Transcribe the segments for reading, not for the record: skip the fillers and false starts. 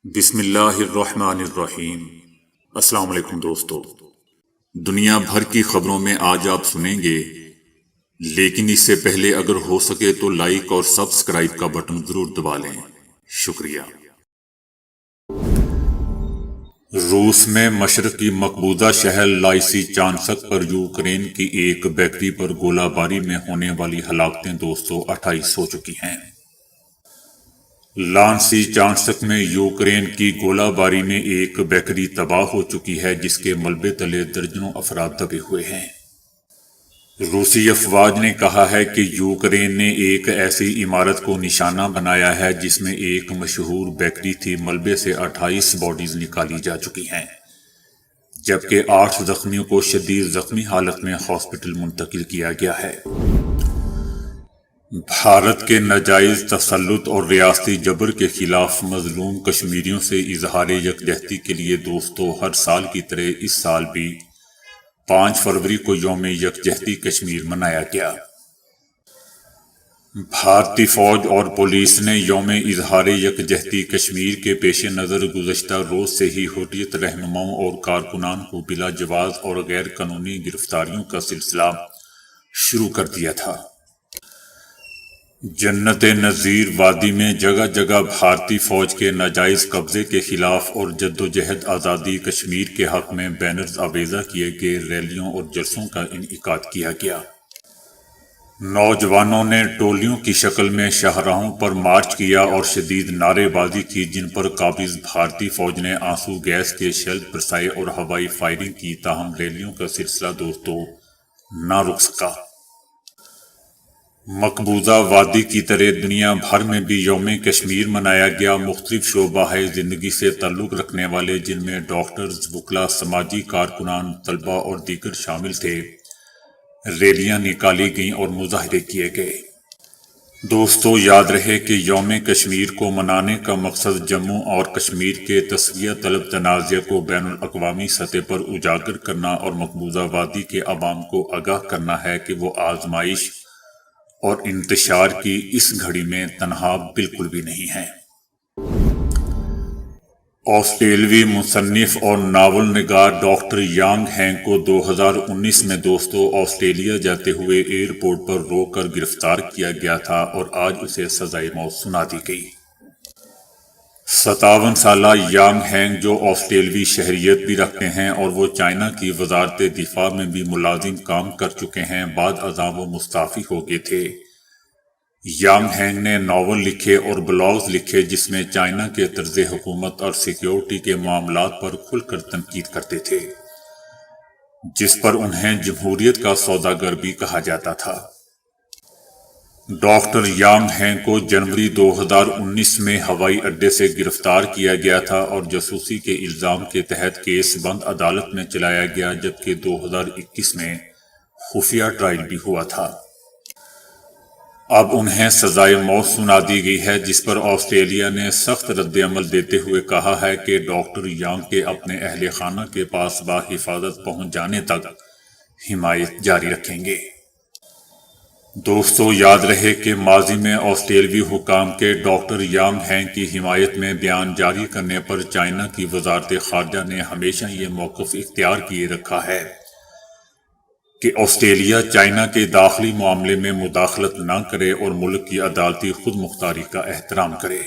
بسم اللہ الرحمن الرحیم۔ السلام علیکم دوستو، دنیا بھر کی خبروں میں آج آپ سنیں گے، لیکن اس سے پہلے اگر ہو سکے تو لائک اور سبسکرائب کا بٹن ضرور دبا لیں۔ شکریہ۔ روس میں مشرقی مقبوضہ شہر لائسی چانسک پر یوکرین کی ایک بیکری پر گولہ باری میں ہونے والی ہلاکتیں 228 ہو چکی ہیں۔ لانسی چانسک میں یوکرین کی گولہ باری میں ایک بیکری تباہ ہو چکی ہے، جس کے ملبے تلے درجنوں افراد دبے ہوئے ہیں۔ روسی افواج نے کہا ہے کہ یوکرین نے ایک ایسی عمارت کو نشانہ بنایا ہے جس میں ایک مشہور بیکری تھی۔ ملبے سے 28 باڈیز نکالی جا چکی ہیں، جبکہ 8 زخمیوں کو شدید زخمی حالت میں ہاسپٹل منتقل کیا گیا ہے۔ بھارت کے ناجائز تسلط اور ریاستی جبر کے خلاف مظلوم کشمیریوں سے اظہار یکجہتی کے لیے دوستو، ہر سال کی طرح اس سال بھی 5 فروری کو یوم یکجہتی کشمیر منایا گیا۔ بھارتی فوج اور پولیس نے یوم اظہار یکجہتی کشمیر کے پیش نظر گزشتہ روز سے ہی حریت رہنماؤں اور کارکنان کو بلا جواز اور غیر قانونی گرفتاریوں کا سلسلہ شروع کر دیا تھا۔ جنت نذیر وادی میں جگہ جگہ بھارتی فوج کے ناجائز قبضے کے خلاف اور جدوجہد آزادی کشمیر کے حق میں بینرز آویزاں کیے گئے، ریلیوں اور جلسوں کا انعقاد کیا گیا۔ نوجوانوں نے ٹولیوں کی شکل میں شاہراہوں پر مارچ کیا اور شدید نعرے بازی کی، جن پر قابض بھارتی فوج نے آنسو گیس کے شیل برسائے اور ہوائی فائرنگ کی، تاہم ریلیوں کا سلسلہ دوستو نہ رک سکا۔ مقبوضہ وادی کی طرح دنیا بھر میں بھی یوم کشمیر منایا گیا۔ مختلف شعبہ زندگی سے تعلق رکھنے والے، جن میں ڈاکٹرز، وکلاء، سماجی کارکنان، طلباء اور دیگر شامل تھے، ریلیاں نکالی گئیں اور مظاہرے کیے گئے۔ دوستو، یاد رہے کہ یوم کشمیر کو منانے کا مقصد جموں اور کشمیر کے تسویہ طلب تنازع کو بین الاقوامی سطح پر اجاگر کرنا اور مقبوضہ وادی کے عوام کو آگاہ کرنا ہے کہ وہ آزمائش اور انتشار کی اس گھڑی میں تنہا بالکل بھی نہیں ہیں۔ آسٹریلوی مصنف اور ناول نگار ڈاکٹر یانگ ہینگ کو 2019 میں دوستو آسٹریلیا جاتے ہوئے ایئرپورٹ پر روک کر گرفتار کیا گیا تھا اور آج اسے سزائے موت سنا دی گئی۔ 57 سالہ یانگ ہینگ، جو آسٹریلوی شہریت بھی رکھتے ہیں اور وہ چائنا کی وزارت دفاع میں بھی ملازم کام کر چکے ہیں، بعد ازاں وہ مستعفی ہو گئے تھے۔ یانگ ہینگ نے ناول لکھے اور بلاگز لکھے جس میں چائنا کے طرز حکومت اور سیکیورٹی کے معاملات پر کھل کر تنقید کرتے تھے، جس پر انہیں جمہوریت کا سوداگر بھی کہا جاتا تھا۔ ڈاکٹر یانگ ہینگ کو جنوری 2019 میں ہوائی اڈے سے گرفتار کیا گیا تھا اور جاسوسی کے الزام کے تحت کیس بند عدالت میں چلایا گیا، جبکہ 2021 میں خفیہ ٹرائل بھی ہوا تھا۔ اب انہیں سزائے موت سنا دی گئی ہے، جس پر آسٹریلیا نے سخت رد عمل دیتے ہوئے کہا ہے کہ ڈاکٹر یانگ کے اپنے اہل خانہ کے پاس بحفاظت پہنچ جانے تک حمایت جاری رکھیں گے۔ دوستو، یاد رہے کہ ماضی میں آسٹریلوی حکام کے ڈاکٹر یانگ ہینگ کی حمایت میں بیان جاری کرنے پر چائنا کی وزارت خارجہ نے ہمیشہ یہ موقف اختیار کیے رکھا ہے کہ آسٹریلیا چائنا کے داخلی معاملے میں مداخلت نہ کرے اور ملک کی عدالتی خود مختاری کا احترام کرے۔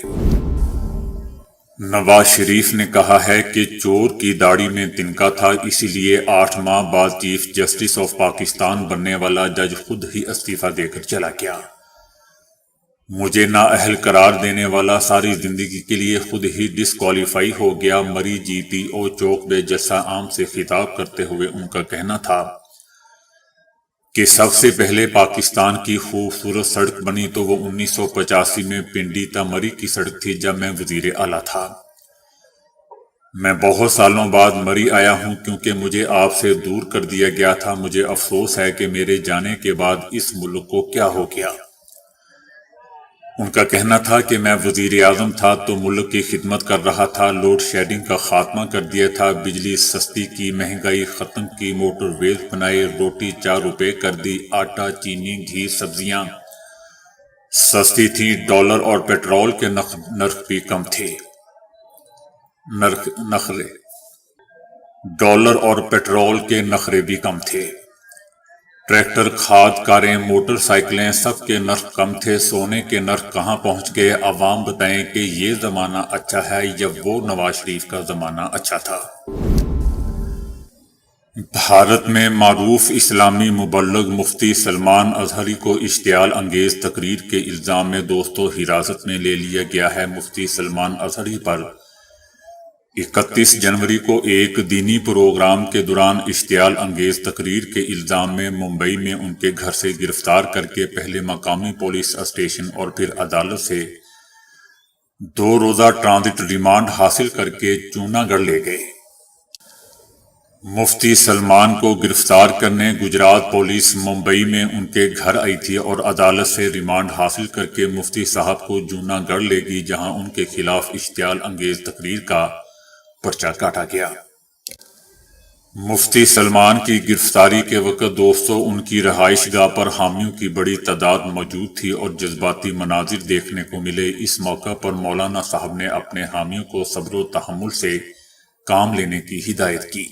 نواز شریف نے کہا ہے کہ چور کی داڑھی میں تنکا تھا، اسی لیے 8 ماہ بعد چیف جسٹس آف پاکستان بننے والا جج خود ہی استعفیٰ دے کر چلا گیا۔ مجھے نااہل قرار دینے والا ساری زندگی کے لیے خود ہی ڈسکوالیفائی ہو گیا۔ مری جی پی او چوک میں جلسہ عام سے خطاب کرتے ہوئے ان کا کہنا تھا کہ سب سے پہلے پاکستان کی خوبصورت سڑک بنی تو وہ 1985 میں پنڈی تا مری کی سڑک تھی، جب میں وزیر اعلیٰ تھا۔ میں بہت سالوں بعد مری آیا ہوں کیونکہ مجھے آپ سے دور کر دیا گیا تھا۔ مجھے افسوس ہے کہ میرے جانے کے بعد اس ملک کو کیا ہو گیا۔ ان کا کہنا تھا کہ میں وزیر اعظم تھا تو ملک کی خدمت کر رہا تھا، لوڈ شیڈنگ کا خاتمہ کر دیا تھا، بجلی سستی کی، مہنگائی ختم کی، موٹر ویز بنائے، روٹی 4 روپے کر دی، آٹا، چینی، گھی، سبزیاں سستی تھیں، ڈالر اور پیٹرول کے نرخ بھی کم تھے۔ نخرے ڈالر اور پیٹرول کے نخرے بھی کم تھے۔ ٹریکٹر، کھاد، کاریں، موٹر سائیکلیں، سب کے نرخ کم تھے۔ سونے کے نرخ کہاں پہنچ گئے؟ عوام بتائیں کہ یہ زمانہ اچھا ہے یا وہ نواز شریف کا زمانہ اچھا تھا؟ بھارت میں معروف اسلامی مبلغ مفتی سلمان اظہری کو اشتعال انگیز تقریر کے الزام میں دوستوں حراست میں لے لیا گیا ہے۔ مفتی سلمان اظہری پر 31 جنوری کو ایک دینی پروگرام کے دوران اشتعال انگیز تقریر کے الزام میں ممبئی میں ان کے گھر سے گرفتار کر کے پہلے مقامی پولیس اسٹیشن اور پھر عدالت سے 2 روزہ ٹرانزٹ ریمانڈ حاصل کر کے جوناگڑھ لے گئے۔ مفتی سلمان کو گرفتار کرنے گجرات پولیس ممبئی میں ان کے گھر آئی تھی اور عدالت سے ریمانڈ حاصل کر کے مفتی صاحب کو جوناگڑھ لے گئی، جہاں ان کے خلاف اشتعال انگیز تقریر کا پرچہ کاٹا گیا۔ مفتی سلمان کی گرفتاری کے وقت دوستوں ان کی رہائش گاہ پر حامیوں کی بڑی تعداد موجود تھی اور جذباتی مناظر دیکھنے کو ملے۔ اس موقع پر مولانا صاحب نے اپنے حامیوں کو صبر و تحمل سے کام لینے کی ہدایت کی۔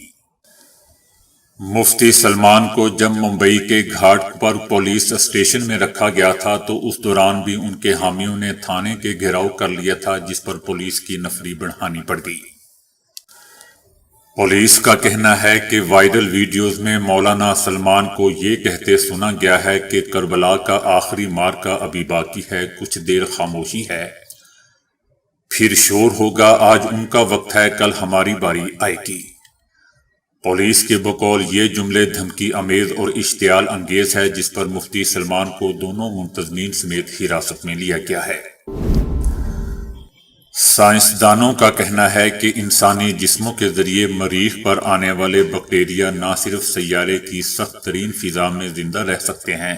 مفتی سلمان کو جب ممبئی کے گھاٹ پر پولیس اسٹیشن میں رکھا گیا تھا تو اس دوران بھی ان کے حامیوں نے تھانے کے گھیراؤ کر لیا تھا، جس پر پولیس کی نفری بڑھانی پڑ گئی۔ پولیس کا کہنا ہے کہ وائرل ویڈیوز میں مولانا سلمان کو یہ کہتے سنا گیا ہے کہ کربلا کا آخری مارکا ابھی باقی ہے، کچھ دیر خاموشی ہے، پھر شور ہوگا، آج ان کا وقت ہے، کل ہماری باری آئے گی۔ پولیس کے بقول یہ جملے دھمکی آمیز اور اشتعال انگیز ہے، جس پر مفتی سلمان کو دونوں منتظمین سمیت حراست میں لیا گیا ہے۔ سائنسدانوں کا کہنا ہے کہ انسانی جسموں کے ذریعے مریخ پر آنے والے بیکٹیریا نہ صرف سیارے کی سخت ترین فضا میں زندہ رہ سکتے ہیں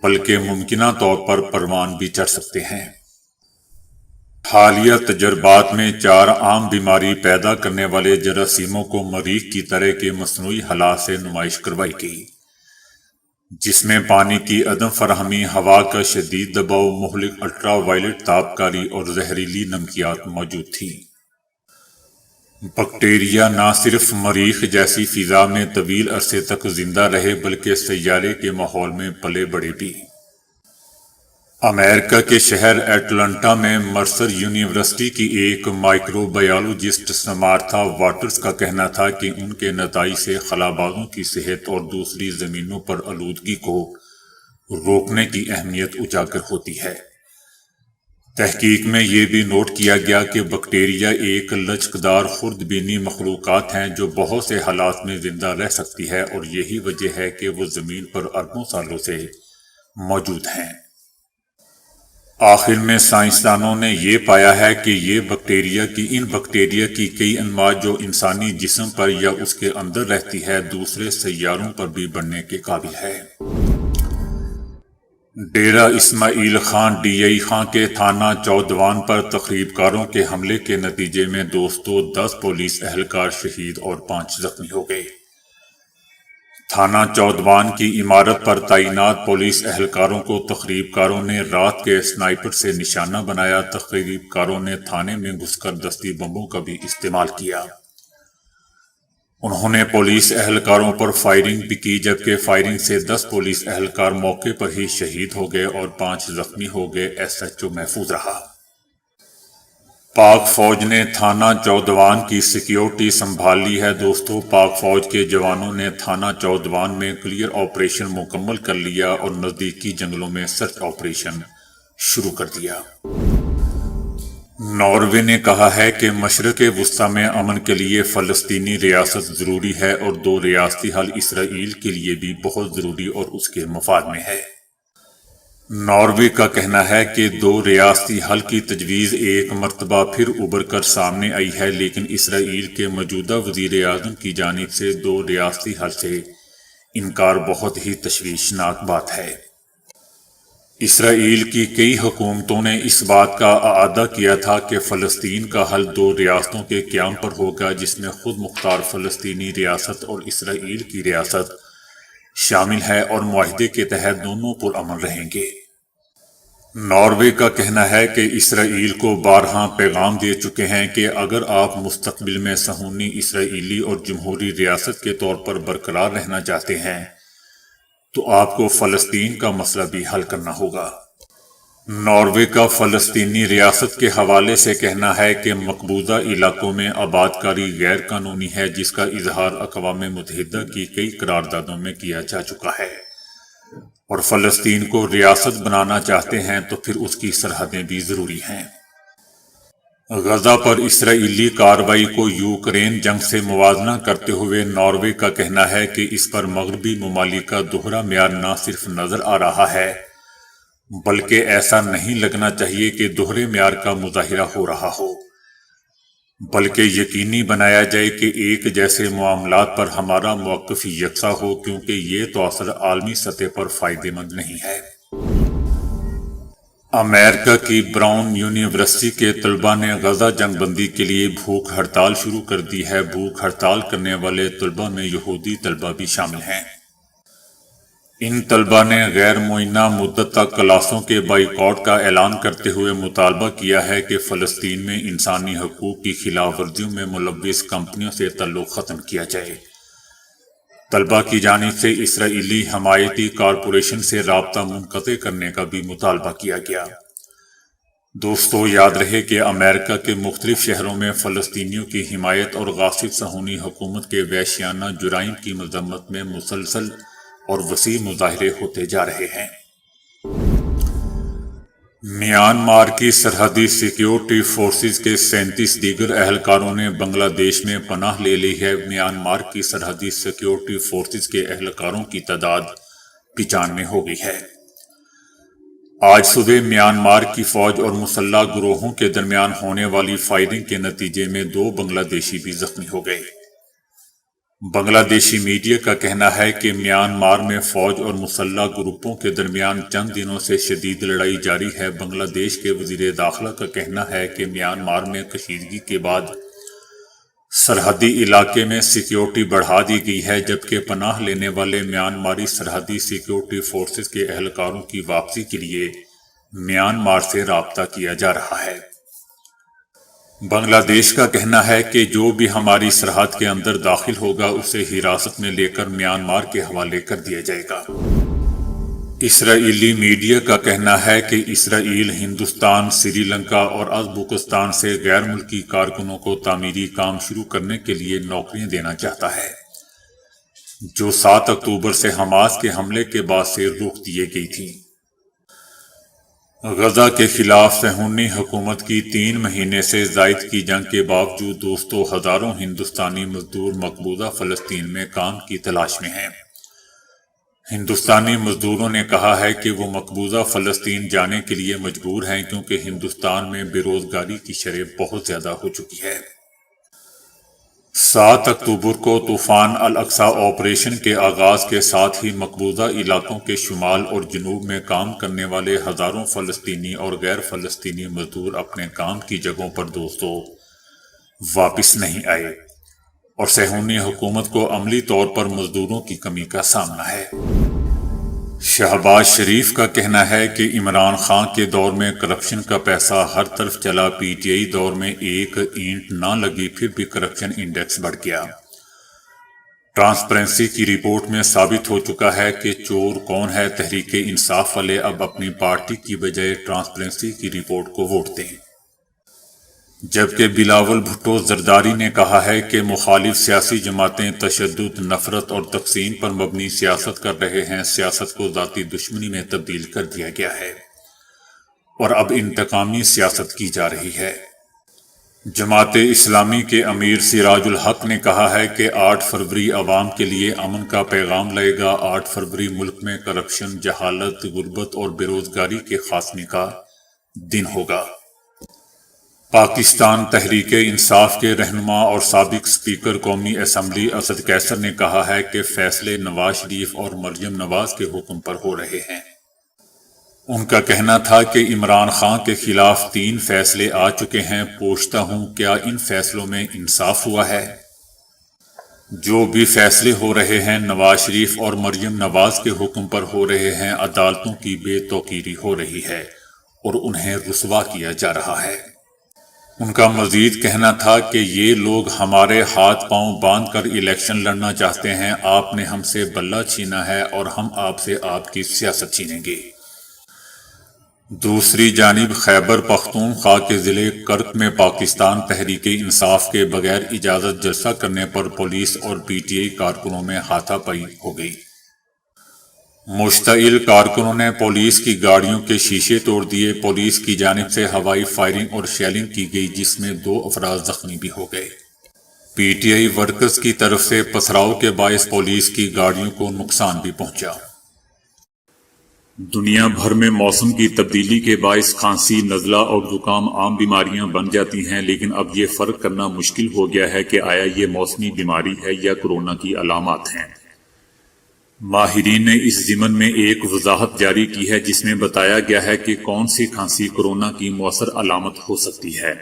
بلکہ ممکنہ طور پر پروان بھی چڑھ سکتے ہیں۔ حالیہ تجربات میں 4 عام بیماری پیدا کرنے والے جراثیموں کو مریخ کی طرح کے مصنوعی حالات سے نمائش کروائی گئی، جس میں پانی کی عدم فراہمی، ہوا کا شدید دباؤ، مہلک الٹرا وائلٹ تابکاری اور زہریلی نمکیات موجود تھی۔ بیکٹیریا نہ صرف مریخ جیسی فضا میں طویل عرصے تک زندہ رہے بلکہ سیارے کے ماحول میں پلے بڑھے بھی۔ امریکہ کے شہر ایٹلانٹا میں مرسر یونیورسٹی کی ایک مائکرو بایولوجسٹ سمارتھا واٹرز کا کہنا تھا کہ ان کے نتائج سے خلابازوں کی صحت اور دوسری زمینوں پر آلودگی کو روکنے کی اہمیت اجاگر ہوتی ہے۔ تحقیق میں یہ بھی نوٹ کیا گیا کہ بیکٹیریا ایک لچکدار خوردبینی مخلوقات ہیں جو بہت سے حالات میں زندہ رہ سکتی ہے، اور یہی وجہ ہے کہ وہ زمین پر اربوں سالوں سے موجود ہیں۔ آخر میں سائنسدانوں نے یہ پایا ہے کہ ان بیکٹیریا کی کئی انواع جو انسانی جسم پر یا اس کے اندر رہتی ہے، دوسرے سیاروں پر بھی بڑھنے کے قابل ہے۔ ڈیرہ اسماعیل خان ڈی آئی خان کے تھانہ چودوان پر تخریب کاروں کے حملے کے نتیجے میں دوستوں 10 پولیس اہلکار شہید اور 5 زخمی ہو گئے۔ تھانہ چودوان کی عمارت پر تعینات پولیس اہلکاروں کو تخریب کاروں نے رات کے سنائپر سے نشانہ بنایا۔ تخریب کاروں نے تھانے میں گھس کر دستی بموں کا بھی استعمال کیا۔ انہوں نے پولیس اہلکاروں پر فائرنگ بھی کی، جبکہ فائرنگ سے 10 پولیس اہلکار موقع پر ہی شہید ہو گئے اور 5 زخمی ہو گئے۔ SHO محفوظ رہا۔ پاک فوج نے تھانہ چودوان کی سیکیورٹی سنبھال لی ہے۔ دوستوں، پاک فوج کے جوانوں نے تھانہ چودوان میں کلیئر آپریشن مکمل کر لیا اور نزدیکی جنگلوں میں سرچ آپریشن شروع کر دیا۔ ناروے نے کہا ہے کہ مشرق وسطی میں امن کے لیے فلسطینی ریاست ضروری ہے اور 2 ریاستی حل اسرائیل کے لیے بھی بہت ضروری اور اس کے مفاد میں ہے۔ ناروے کا کہنا ہے کہ 2 ریاستی حل کی تجویز ایک مرتبہ پھر ابھر کر سامنے آئی ہے، لیکن اسرائیل کے موجودہ وزیر اعظم کی جانب سے 2 ریاستی حل سے انکار بہت ہی تشویشناک بات ہے۔ اسرائیل کی کئی حکومتوں نے اس بات کا اعادہ کیا تھا کہ فلسطین کا حل 2 ریاستوں کے قیام پر ہوگا، جس میں خود مختار فلسطینی ریاست اور اسرائیل کی ریاست شامل ہے، اور معاہدے کے تحت دونوں پرامن رہیں گے۔ ناروے کا کہنا ہے کہ اسرائیل کو بارہا پیغام دے چکے ہیں کہ اگر آپ مستقبل میں صہیونی اسرائیلی اور جمہوری ریاست کے طور پر برقرار رہنا چاہتے ہیں تو آپ کو فلسطین کا مسئلہ بھی حل کرنا ہوگا۔ ناروے کا فلسطینی ریاست کے حوالے سے کہنا ہے کہ مقبوضہ علاقوں میں آباد کاری غیر قانونی ہے، جس کا اظہار اقوام متحدہ کی کئی قراردادوں میں کیا جا چکا ہے، اور فلسطین کو ریاست بنانا چاہتے ہیں تو پھر اس کی سرحدیں بھی ضروری ہیں۔ غزہ پر اسرائیلی کارروائی کو یوکرین جنگ سے موازنہ کرتے ہوئے ناروے کا کہنا ہے کہ اس پر مغربی ممالک کا دوہرا معیار نہ صرف نظر آ رہا ہے بلکہ ایسا نہیں لگنا چاہیے کہ دوہرے معیار کا مظاہرہ ہو رہا ہو، بلکہ یقینی بنایا جائے کہ ایک جیسے معاملات پر ہمارا موقف یکساں ہو، کیونکہ یہ توسط عالمی سطح پر فائدہ مند نہیں ہے۔ امریکہ کی براؤن یونیورسٹی کے طلباء نے غزہ جنگ بندی کے لیے بھوک ہڑتال شروع کر دی ہے۔ بھوک ہڑتال کرنے والے طلباء میں یہودی طلباء بھی شامل ہیں۔ ان طلباء نے غیر معینہ مدت تک کلاسوں کے بائیکاٹ کا اعلان کرتے ہوئے مطالبہ کیا ہے کہ فلسطین میں انسانی حقوق کی خلاف ورزیوں میں ملوث کمپنیوں سے تعلق ختم کیا جائے۔ طلباء کی جانب سے اسرائیلی حمایتی کارپوریشن سے رابطہ منقطع کرنے کا بھی مطالبہ کیا گیا۔ دوستو، یاد رہے کہ امریکہ کے مختلف شہروں میں فلسطینیوں کی حمایت اور غاصب صہیونی حکومت کے وحشیانہ جرائم کی مذمت میں مسلسل اور وسیع مظاہرے ہوتے جا رہے ہیں۔ میانمار کی سرحدی سیکیورٹی فورسز کے 37 دیگر اہلکاروں نے بنگلہ دیش میں پناہ لے لی ہے۔ میانمار کی سرحدی سیکیورٹی فورسز کے اہلکاروں کی تعداد 95 ہو گئی ہے۔ آج صبح میانمار کی فوج اور مسلح گروہوں کے درمیان ہونے والی فائرنگ کے نتیجے میں 2 بنگلہ دیشی بھی زخمی ہو گئے۔ بنگلہ دیشی میڈیا کا کہنا ہے کہ میانمار میں فوج اور مسلح گروپوں کے درمیان چند دنوں سے شدید لڑائی جاری ہے۔ بنگلہ دیش کے وزیر داخلہ کا کہنا ہے کہ میانمار میں کشیدگی کے بعد سرحدی علاقے میں سیکیورٹی بڑھا دی گئی ہے، جبکہ پناہ لینے والے میانماری سرحدی سیکیورٹی فورسز کے اہلکاروں کی واپسی کے لیے میانمار سے رابطہ کیا جا رہا ہے۔ بنگلہ دیش کا کہنا ہے کہ جو بھی ہماری سرحد کے اندر داخل ہوگا اسے حراست میں لے کر میانمار کے حوالے کر دیا جائے گا۔ اسرائیلی میڈیا کا کہنا ہے کہ اسرائیل ہندوستان، سری لنکا اور ازبکستان سے غیر ملکی کارکنوں کو تعمیری کام شروع کرنے کے لیے نوکریاں دینا چاہتا ہے، جو 7 اکتوبر سے حماس کے حملے کے بعد سے روک دیے گئی تھی۔ غزہ کے خلاف صہیونی حکومت کی 3 مہینے سے زائد کی جنگ کے باوجود دوستوں ہزاروں ہندوستانی مزدور مقبوضہ فلسطین میں کام کی تلاش میں ہیں۔ ہندوستانی مزدوروں نے کہا ہے کہ وہ مقبوضہ فلسطین جانے کے لیے مجبور ہیں کیونکہ ہندوستان میں بے روزگاری کی شرح بہت زیادہ ہو چکی ہے۔ 7 اکتوبر کو طوفان الاقصی آپریشن کے آغاز کے ساتھ ہی مقبوضہ علاقوں کے شمال اور جنوب میں کام کرنے والے ہزاروں فلسطینی اور غیر فلسطینی مزدور اپنے کام کی جگہوں پر دوستوں واپس نہیں آئے، اور صہیونی حکومت کو عملی طور پر مزدوروں کی کمی کا سامنا ہے۔ شہباز شریف کا کہنا ہے کہ عمران خان کے دور میں کرپشن کا پیسہ ہر طرف چلا، پی ٹی آئی دور میں ایک اینٹ نہ لگی پھر بھی کرپشن انڈیکس بڑھ گیا۔ ٹرانسپیرنسی کی رپورٹ میں ثابت ہو چکا ہے کہ چور کون ہے۔ تحریک انصاف والے اب اپنی پارٹی کی بجائے ٹرانسپیرنسی کی رپورٹ کو ووٹ دیں، جبکہ بلاول بھٹو زرداری نے کہا ہے کہ مخالف سیاسی جماعتیں تشدد، نفرت اور تقسیم پر مبنی سیاست کر رہے ہیں۔ سیاست کو ذاتی دشمنی میں تبدیل کر دیا گیا ہے اور اب انتقامی سیاست کی جا رہی ہے۔ جماعت اسلامی کے امیر سراج الحق نے کہا ہے کہ 8 فروری عوام کے لیے امن کا پیغام لائے گا۔ 8 فروری ملک میں کرپشن، جہالت، غربت اور بے روزگاری کے خاتمے کا دن ہوگا۔ پاکستان تحریک انصاف کے رہنما اور سابق اسپیکر قومی اسمبلی اسد قیصر نے کہا ہے کہ فیصلے نواز شریف اور مریم نواز کے حکم پر ہو رہے ہیں۔ ان کا کہنا تھا کہ عمران خان کے خلاف 3 فیصلے آ چکے ہیں۔ پوچھتا ہوں کیا ان فیصلوں میں انصاف ہوا ہے؟ جو بھی فیصلے ہو رہے ہیں نواز شریف اور مریم نواز کے حکم پر ہو رہے ہیں۔ عدالتوں کی بے توقیری ہو رہی ہے اور انہیں رسوا کیا جا رہا ہے۔ ان کا مزید کہنا تھا کہ یہ لوگ ہمارے ہاتھ پاؤں باندھ کر الیکشن لڑنا چاہتے ہیں، آپ نے ہم سے بلہ چھینا ہے اور ہم آپ سے آپ کی سیاست چھینیں گے۔ دوسری جانب خیبر پختونخوا کے ضلع کرک میں پاکستان تحریک انصاف کے بغیر اجازت جلسہ کرنے پر پولیس اور پی ٹی آئی کارکنوں میں ہاتھا پائی ہو گئی۔ مشتعل کارکنوں نے پولیس کی گاڑیوں کے شیشے توڑ دیے۔ پولیس کی جانب سے ہوائی فائرنگ اور شیلنگ کی گئی جس میں 2 افراد زخمی بھی ہو گئے۔ پی ٹی آئی ورکرز کی طرف سے پتھراؤ کے باعث پولیس کی گاڑیوں کو نقصان بھی پہنچا۔ دنیا بھر میں موسم کی تبدیلی کے باعث کھانسی، نزلہ اور زکام عام بیماریاں بن جاتی ہیں، لیکن اب یہ فرق کرنا مشکل ہو گیا ہے کہ آیا یہ موسمی بیماری ہے یا کورونا کی علامات ہیں۔ ماہرین نے اس ضمن میں ایک وضاحت جاری کی ہے جس میں بتایا گیا ہے کہ کون سی کھانسی کورونا کی مؤثر علامت ہو سکتی ہے۔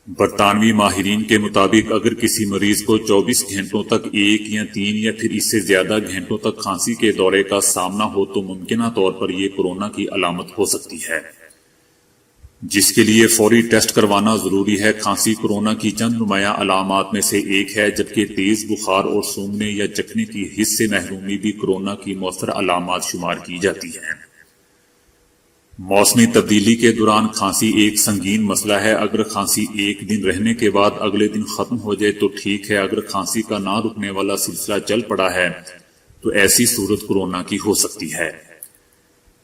برطانوی ماہرین کے مطابق اگر کسی مریض کو 24 گھنٹوں تک 1 یا 3 یا پھر اس سے زیادہ گھنٹوں تک کھانسی کے دورے کا سامنا ہو تو ممکنہ طور پر یہ کورونا کی علامت ہو سکتی ہے، جس کے لیے فوری ٹیسٹ کروانا ضروری ہے۔ کھانسی کورونا کی چند نمایاں علامات میں سے ایک ہے، جبکہ تیز بخار اور سونگنے یا چکھنے کی حس سے محرومی بھی کورونا کی مؤثر علامات شمار کی جاتی ہیں۔ موسمی تبدیلی کے دوران کھانسی ایک سنگین مسئلہ ہے۔ اگر کھانسی ایک دن رہنے کے بعد اگلے دن ختم ہو جائے تو ٹھیک ہے، اگر کھانسی کا نہ رکنے والا سلسلہ چل پڑا ہے تو ایسی صورت کورونا کی ہو سکتی ہے۔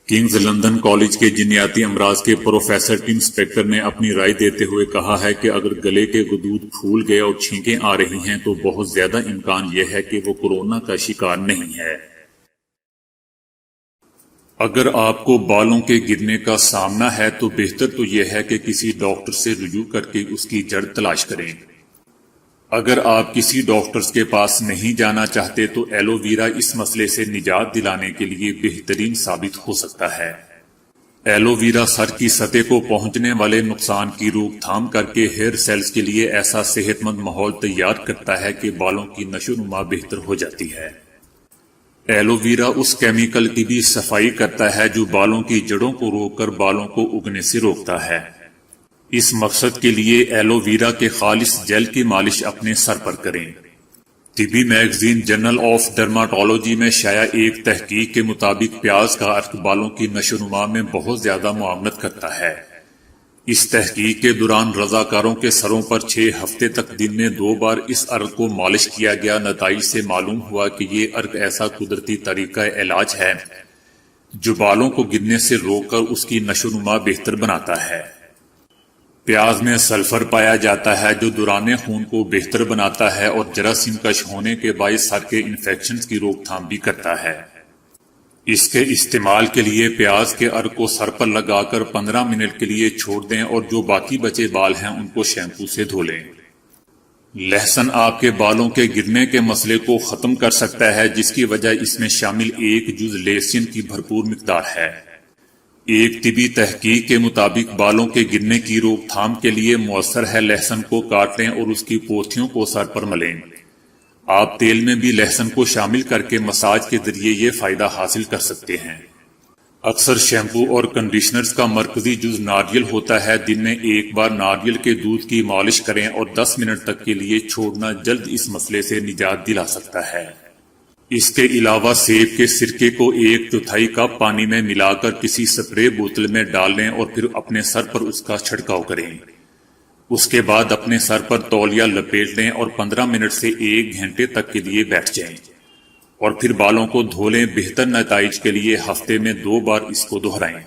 کنگز لندن کالج کے جنیاتی امراض کے پروفیسر ٹم اسپیکٹر نے اپنی رائے دیتے ہوئے کہا ہے کہ اگر گلے کے غدود پھول گئے اور چھینکیں آ رہی ہیں تو بہت زیادہ امکان یہ ہے کہ وہ کورونا کا شکار نہیں ہے۔ اگر آپ کو بالوں کے گرنے کا سامنا ہے تو بہتر تو یہ ہے کہ کسی ڈاکٹر سے رجوع کر کے اس کی جڑ تلاش کریں۔ اگر آپ کسی ڈاکٹر کے پاس نہیں جانا چاہتے تو ایلو ویرا اس مسئلے سے نجات دلانے کے لیے بہترین ثابت ہو سکتا ہے۔ ایلو ویرا سر کی سطح کو پہنچنے والے نقصان کی روک تھام کر کے ہیئر سیلز کے لیے ایسا صحت مند ماحول تیار کرتا ہے کہ بالوں کی نشو و نما بہتر ہو جاتی ہے۔ ایلو ویرا اس کیمیکل کی بھی صفائی کرتا ہے جو بالوں کی جڑوں کو روک کر بالوں کو اگنے سے روکتا ہے۔ اس مقصد کے لیے ایلو ویرا کے خالص جیل کی مالش اپنے سر پر کریں۔ طبی میگزین جرنل آف ڈرماٹولوجی میں شائع ایک تحقیق کے مطابق پیاز کا عرق بالوں کی نشو و نما میں بہت زیادہ معاونت کرتا ہے۔ اس تحقیق کے دوران رضاکاروں کے سروں پر 6 ہفتے تک دن میں 2 بار اس عرق کو مالش کیا گیا۔ نتائج سے معلوم ہوا کہ یہ عرق ایسا قدرتی طریقہ علاج ہے جو بالوں کو گرنے سے روک کر اس کی نشو و نما بہتر بناتا ہے۔ پیاز میں سلفر پایا جاتا ہے جو دوران خون کو بہتر بناتا ہے اور جراثیم کش ہونے کے باعث سر کے انفیکشنز کی روک تھام بھی کرتا ہے۔ اس کے استعمال کے لیے پیاز کے عرق کو سر پر لگا کر 15 منٹ کے لیے چھوڑ دیں اور جو باقی بچے بال ہیں ان کو شیمپو سے دھو لیں۔ لہسن آپ کے بالوں کے گرنے کے مسئلے کو ختم کر سکتا ہے، جس کی وجہ اس میں شامل 1 جز لیسین کی بھرپور مقدار ہے۔ ایک طبی تحقیق کے مطابق بالوں کے گرنے کی روک تھام کے لیے مؤثر ہے۔ لہسن کو کاٹ لیں اور اس کی پوتھیوں کو سر پر ملیں۔ آپ تیل میں بھی لہسن کو شامل کر کے مساج کے ذریعے یہ فائدہ حاصل کر سکتے ہیں۔ اکثر شیمپو اور کنڈیشنرز کا مرکزی جز ناریل ہوتا ہے۔ دن میں 1 بار ناریل کے دودھ کی مالش کریں اور 10 منٹ تک کے لیے چھوڑنا جلد اس مسئلے سے نجات دلا سکتا ہے۔ اس کے علاوہ سیب کے سرکے کو 1/4 کپ پانی میں ملا کر کسی سپرے بوتل میں ڈال لیں اور پھر اپنے سر پر اس کا چھڑکاؤ کریں۔ اس کے بعد اپنے سر پر تولیہ لپیٹ لیں اور 15 منٹ سے 1 گھنٹے تک کے لیے بیٹھ جائیں اور پھر بالوں کو دھو لیں۔ بہتر نتائج کے لیے ہفتے میں 2 بار اس کو دہرائیں۔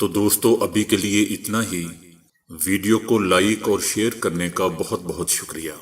تو دوستو ابھی کے لیے اتنا ہی۔ ویڈیو کو لائک اور شیئر کرنے کا بہت بہت شکریہ۔